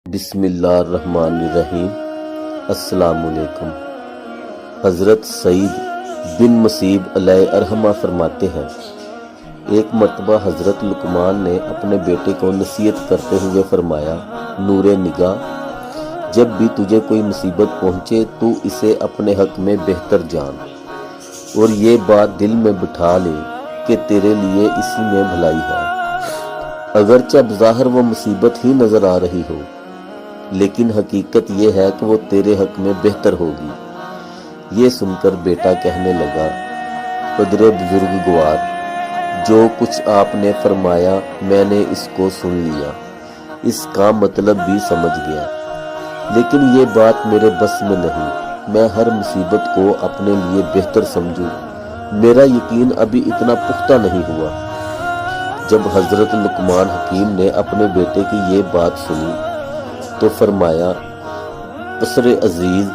بسم اللہ الرحمن الرحیم۔ السلام علیکم۔ حضرت سعید بن مسیب علیہ الرحمہ فرماتے ہیں، ایک مرتبہ حضرت لقمان نے اپنے بیٹے کو نصیحت کرتے ہوئے فرمایا، نور نگاہ، جب بھی تجھے کوئی مصیبت پہنچے تو اسے اپنے حق میں بہتر جان اور یہ بات دل میں بٹھا لے کہ تیرے لیے اسی میں بھلائی ہے، اگرچہ بظاہر وہ مصیبت ہی نظر آ رہی ہو، لیکن حقیقت یہ ہے کہ وہ تیرے حق میں بہتر ہوگی۔ یہ سن کر بیٹا کہنے لگا، قدر بزرگوار، جو کچھ آپ نے فرمایا میں نے اس کو سن لیا، اس کا مطلب بھی سمجھ گیا، لیکن یہ بات میرے بس میں نہیں، میں ہر مصیبت کو اپنے لیے بہتر سمجھوں، میرا یقین ابھی اتنا پختہ نہیں ہوا۔ جب حضرت لقمان حکیم نے اپنے بیٹے کی یہ بات سنی تو فرمایا، پسر عزیز،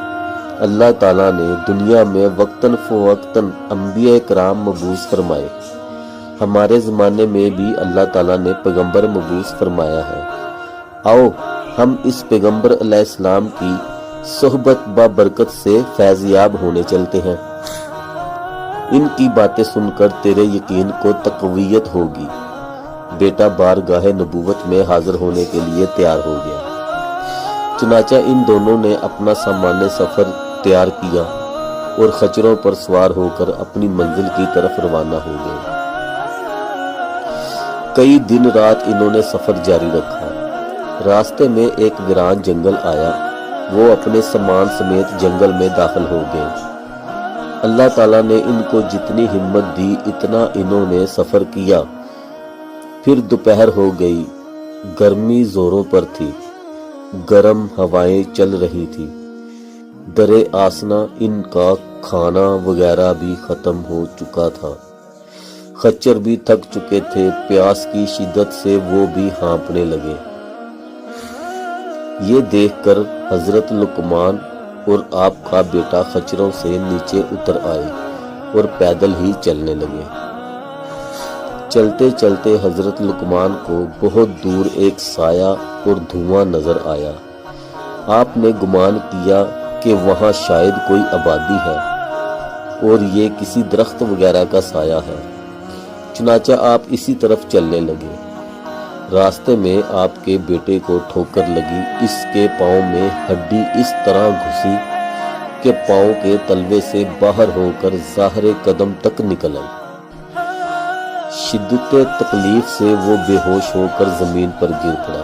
اللہ تعالیٰ نے دنیا میں وقتاً فوقتاً انبیاء کرام مبعوث فرمائے، ہمارے زمانے میں بھی اللہ تعالیٰ نے پیغمبر مبعوث فرمایا ہے، آؤ ہم اس پیغمبر علیہ السلام کی صحبت بابرکت سے فیضیاب ہونے چلتے ہیں، ان کی باتیں سن کر تیرے یقین کو تقویت ہوگی۔ بیٹا بارگاہ نبوت میں حاضر ہونے کے لیے تیار ہو گیا، چنانچہ ان دونوں نے اپنا سامان سفر تیار کیا اور خچروں پر سوار ہو کر اپنی منزل کی طرف روانہ ہو گئے۔ کئی دن رات انہوں نے سفر جاری رکھا، راستے میں ایک ویران جنگل آیا، وہ اپنے سامان سمیت جنگل میں داخل ہو گئے۔ اللہ تعالیٰ نے ان کو جتنی ہمت دی اتنا انہوں نے سفر کیا، پھر دوپہر ہو گئی، گرمی زوروں پر تھی، گرم ہوائیں چل رہی تھی، درے آسنا ان کا کھانا وغیرہ بھی ختم ہو چکا تھا، خچر بھی تھک چکے تھے، پیاس کی شدت سے وہ بھی ہانپنے لگے۔ یہ دیکھ کر حضرت لقمان اور آپ کا بیٹا خچروں سے نیچے اتر آئے اور پیدل ہی چلنے لگے۔ چلتے چلتے حضرت لقمان کو بہت دور ایک سایہ اور دھواں نظر آیا، آپ نے گمان کیا کہ وہاں شاید کوئی آبادی ہے اور یہ کسی درخت وغیرہ کا سایہ ہے، چنانچہ آپ اسی طرف چلنے لگے۔ راستے میں آپ کے بیٹے کو ٹھوکر لگی، اس کے پاؤں میں ہڈی اس طرح گھسی کہ پاؤں کے تلوے سے باہر ہو کر ظاہر قدم تک نکل آئی۔ شدت تکلیف سے وہ بے ہوش ہو کر زمین پر گر پڑا۔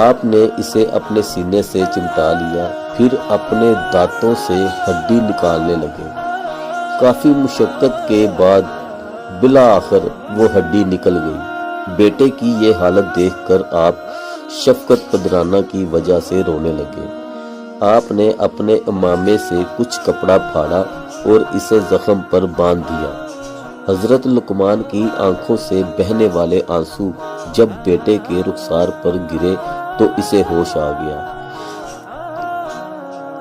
آپ نے اسے اپنے سینے سے چمٹا لیا، پھر اپنے دانتوں سے ہڈی نکالنے لگے۔ کافی مشقت کے بعد بالآخر وہ ہڈی نکل گئی۔ بیٹے کی یہ حالت دیکھ کر آپ شفقت قدرانہ کی وجہ سے رونے لگے۔ آپ نے اپنے عمامے سے کچھ کپڑا پھاڑا اور اسے زخم پر باندھ دیا۔ حضرت لقمان کی آنکھوں سے بہنے والے آنسو جب بیٹے کے رخسار پر گرے تو اسے ہوش آ گیا۔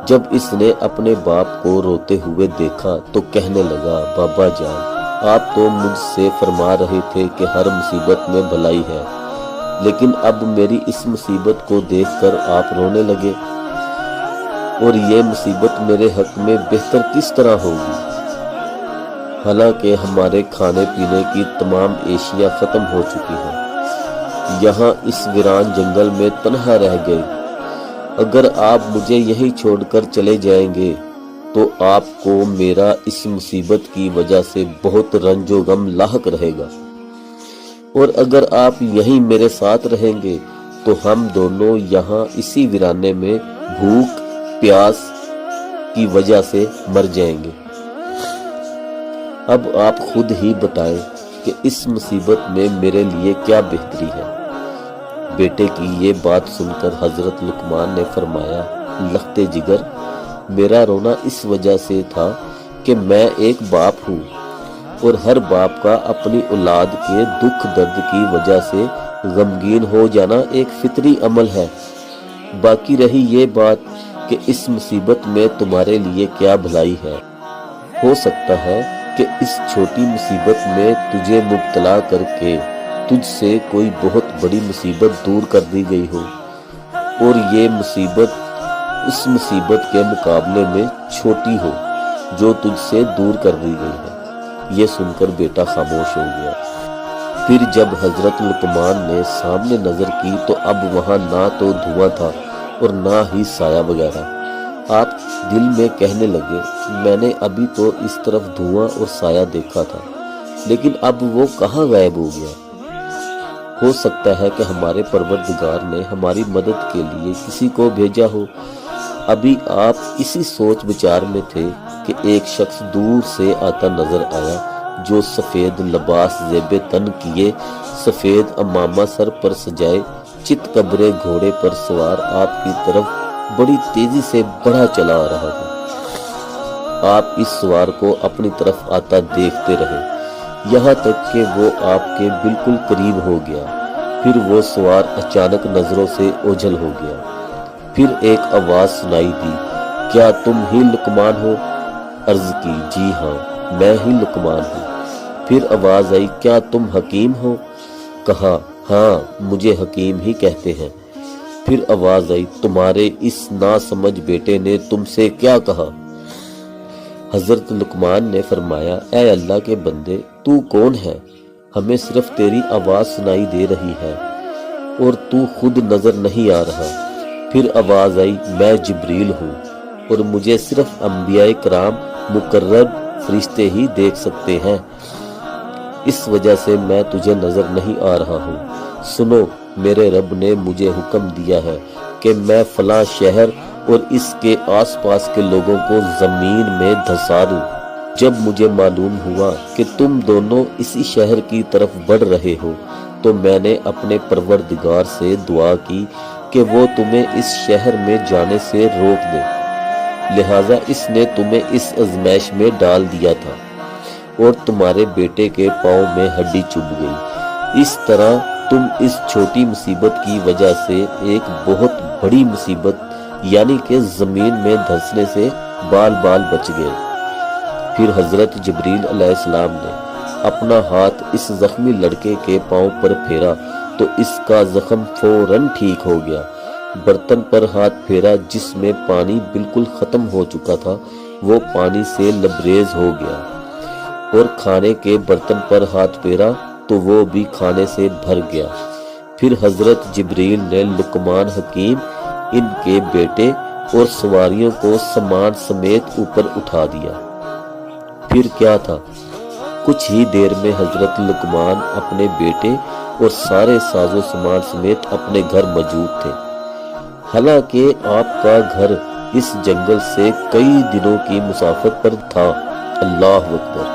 جب اس نے اپنے باپ کو روتے ہوئے دیکھا تو کہنے لگا، بابا جان، آپ تو مجھ سے فرما رہے تھے کہ ہر مصیبت میں بھلائی ہے، لیکن اب میری اس مصیبت کو دیکھ کر آپ رونے لگے، اور یہ مصیبت میرے حق میں بہتر کس طرح ہوگی؟ حالانکہ ہمارے کھانے پینے کی تمام اشیاء ختم ہو چکی ہیں، یہاں اس ویران جنگل میں تنہا رہ گئے، اگر آپ مجھے یہیں چھوڑ کر چلے جائیں گے تو آپ کو میرا اس مصیبت کی وجہ سے بہت رنج و غم لاحق رہے گا، اور اگر آپ یہیں میرے ساتھ رہیں گے تو ہم دونوں یہاں اسی ویرانے میں بھوک پیاس کی وجہ سے مر جائیں گے۔ اب آپ خود ہی بتائیں کہ اس مصیبت میں میرے لیے کیا بہتری ہے؟ بیٹے کی یہ بات سن کر حضرت لقمان نے فرمایا، لخت جگر، میرا رونا اس وجہ سے تھا کہ میں ایک باپ ہوں، اور ہر باپ کا اپنی اولاد کے دکھ درد کی وجہ سے غمگین ہو جانا ایک فطری عمل ہے۔ باقی رہی یہ بات کہ اس مصیبت میں تمہارے لیے کیا بھلائی ہے، ہو سکتا ہے کہ اس چھوٹی مصیبت میں تجھے مبتلا کر کے تجھ سے کوئی بہت بڑی مصیبت دور کر دی گئی ہو اور یہ مصیبت اس مصیبت کے مقابلے میں چھوٹی ہو جو تجھ سے دور کر دی گئی ہے۔ یہ سن کر بیٹا خاموش ہو گیا۔ پھر جب حضرت لقمان نے سامنے نظر کی تو اب وہاں نہ تو دھواں تھا اور نہ ہی سایہ وغیرہ۔ آپ دل میں کہنے لگے، میں نے ابھی تو اس طرف دھواں اور سایہ دیکھا تھا، لیکن اب وہ کہاں غائب ہو گیا؟ ہو سکتا ہے کہ ہمارے پروردگار نے ہماری مدد کے لیے کسی کو بھیجا ہو۔ ابھی آپ اسی سوچ بچار میں تھے کہ ایک شخص دور سے آتا نظر آیا جو سفید لباس زیب تن کیے، سفید امامہ سر پر سجائے، چت کبرے گھوڑے پر سوار آپ کی طرف بڑی تیزی سے بڑھا چلا آ رہا تھا۔ آپ اس سوار کو اپنی طرف آتا دیکھتے رہے یہاں تک کہ وہ آپ کے بالکل قریب ہو گیا۔ پھر وہ سوار اچانک نظروں سے اوجھل ہو گیا۔ پھر ایک آواز سنائی دی، کیا تم ہی لقمان ہو؟ عرض کی، جی ہاں میں ہی لقمان ہوں۔ پھر آواز آئی، کیا تم حکیم ہو؟ کہا، ہاں مجھے حکیم ہی کہتے ہیں۔ پھر آواز آئی، تمہارے اس ناسمجھ بیٹے نے تم سے کیا کہا؟ حضرت لقمان نے فرمایا، اے اللہ کے بندے، تو کون ہے؟ ہمیں صرف تیری آواز سنائی دے رہی ہے اور تو خود نظر نہیں آ رہا۔ پھر آواز آئی، میں جبریل ہوں اور مجھے صرف انبیاء کرام مقرب فرشتے ہی دیکھ سکتے ہیں، اس وجہ سے میں تجھے نظر نہیں آ رہا ہوں۔ سنو، میرے رب نے مجھے حکم دیا ہے کہ میں فلاں شہر اور اس کے آس پاس کے لوگوں کو زمین میں دھسا دوں۔ جب مجھے معلوم ہوا کہ تم دونوں اسی شہر کی طرف بڑھ رہے ہو تو میں نے اپنے پروردگار سے دعا کی کہ وہ تمہیں اس شہر میں جانے سے روک دے، لہٰذا اس نے تمہیں اس آزمائش میں ڈال دیا تھا اور تمہارے بیٹے کے پاؤں میں ہڈی چبھ گئی۔ اس طرح تم اس چھوٹی مصیبت کی وجہ سے ایک بہت بڑی مصیبت یعنی کہ زمین میں دھنسنے سے بال بال بچ گئے۔ پھر حضرت جبریل علیہ السلام نے اپنا ہاتھ اس زخمی لڑکے کے پاؤں پر پھیرا تو اس کا زخم فوراً ٹھیک ہو گیا۔ برتن پر ہاتھ پھیرا جس میں پانی بالکل ختم ہو چکا تھا، وہ پانی سے لبریز ہو گیا، اور کھانے کے برتن پر ہاتھ پھیرا تو وہ بھی کھانے سے بھر گیا۔ پھر حضرت جبریل نے لقمان حکیم، ان کے بیٹے اور سواریوں کو سامان سمیت اوپر اٹھا دیا۔ پھر کیا تھا، کچھ ہی دیر میں حضرت لقمان اپنے بیٹے اور سارے ساز و سامان سمیت اپنے گھر موجود تھے۔ حالانکہ آپ کا گھر اس جنگل سے کئی دنوں کی مسافت پر تھا۔ اللہ اکبر۔